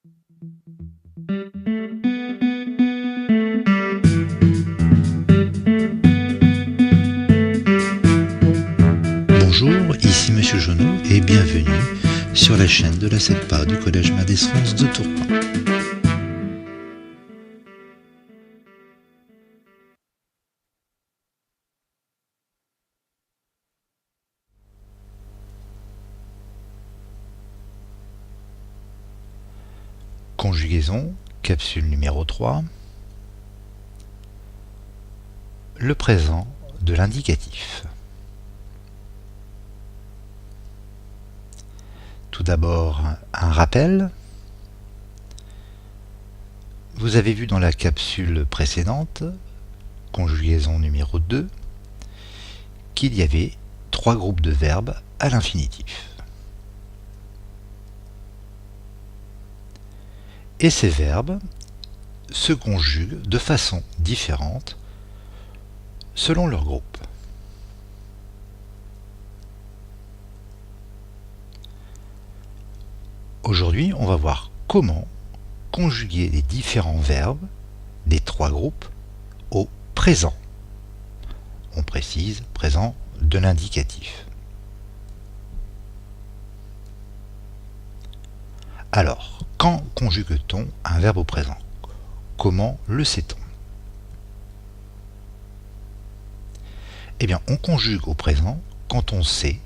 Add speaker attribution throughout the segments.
Speaker 1: Bonjour, ici Monsieur Jonot et bienvenue sur la chaîne de la SECPA du Collège Madès-France de Tourcoing. Conjugaison, capsule numéro 3. Le présent de l'indicatif. Tout d'abord, un rappel. Vous avez vu dans la capsule précédente, conjugaison numéro 2, qu'il y avait 3 groupes de verbes à l'infinitif. Et ces verbes se conjuguent de façon différente selon leur groupe. Aujourd'hui, on va voir comment conjuguer les différents verbes des 3 groupes au présent. On précise présent de l'indicatif. Alors, quand conjugue-t-on un verbe au présent? Comment le sait-on? Eh bien, on conjugue au présent quand on sait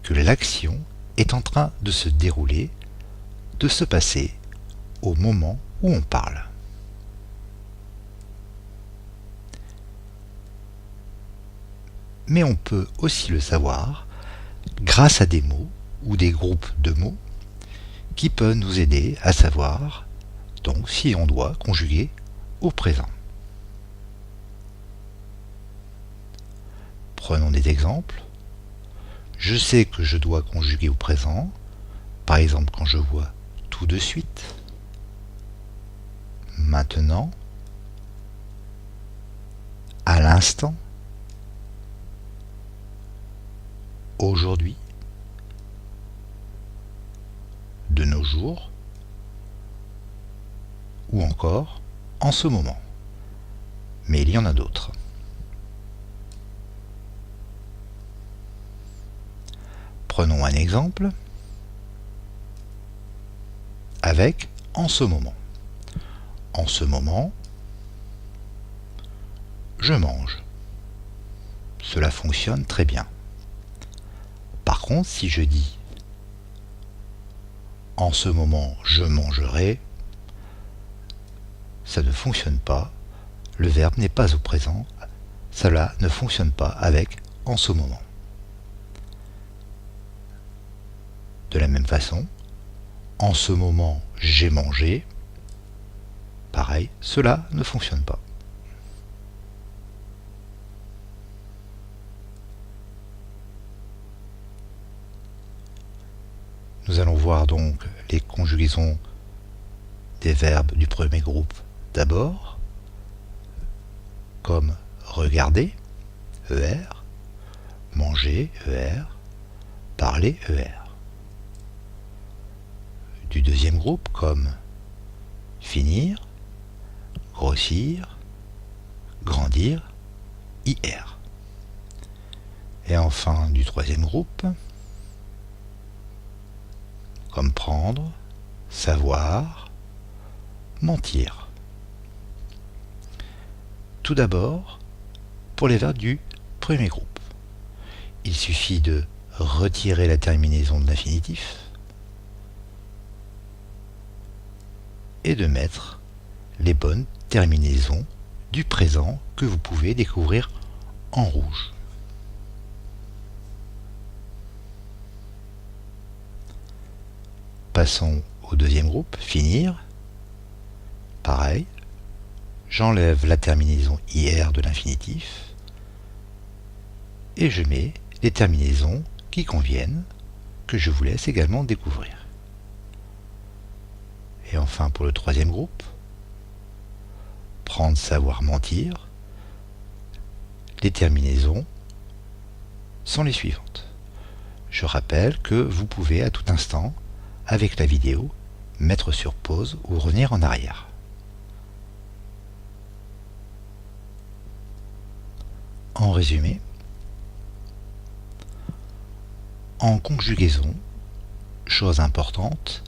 Speaker 1: que l'action est en train de se dérouler, de se passer au moment où on parle. Mais on peut aussi le savoir grâce à des mots ou des groupes de mots qui peuvent nous aider à savoir donc si on doit conjuguer au présent. Prenons des exemples. Je sais que je dois conjuguer au présent, par exemple quand je vois tout de suite, maintenant, à l'instant, aujourd'hui, de nos jours, ou encore en ce moment. Mais il y en a d'autres. Prenons un exemple avec en ce moment. En ce moment, je mange. Cela fonctionne très bien. Par contre, si je dis en ce moment je mangerai, ça ne fonctionne pas. Le verbe n'est pas au présent. Cela ne fonctionne pas avec en ce moment. De la même façon, en ce moment j'ai mangé, pareil, cela ne fonctionne pas. Nous allons voir donc les conjugaisons des verbes du premier groupe d'abord, comme regarder, ER, manger, ER, parler, ER. Du deuxième groupe comme finir, grossir, grandir, IR. Et enfin du troisième groupe comme prendre, savoir, mentir. Tout d'abord, pour les verbes du premier groupe, il suffit de retirer la terminaison de l'infinitif et de mettre les bonnes terminaisons du présent que vous pouvez découvrir en rouge. Passons au deuxième groupe, finir. Pareil, j'enlève la terminaison IR de l'infinitif et je mets les terminaisons qui conviennent, que je vous laisse également découvrir. Et enfin pour le troisième groupe, prendre, savoir, mentir, les terminaisons sont les suivantes. Je rappelle que vous pouvez à tout instant, avec la vidéo, mettre sur pause ou revenir en arrière. En résumé, en conjugaison, chose importante,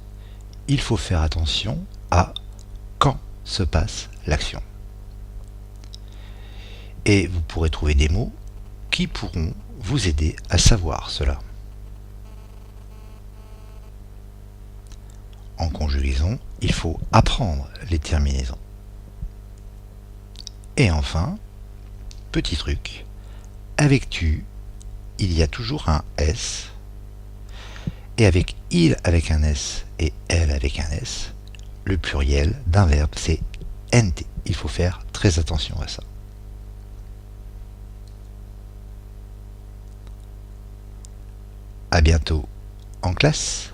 Speaker 1: il faut faire attention à quand se passe l'action. Et vous pourrez trouver des mots qui pourront vous aider à savoir cela. En conjugaison, il faut apprendre les terminaisons. Et enfin, petit truc, avec tu, il y a toujours un S, et avec il avec un S et elle avec un S, le pluriel d'un verbe c'est NT. Il faut faire très attention à ça. À bientôt en classe.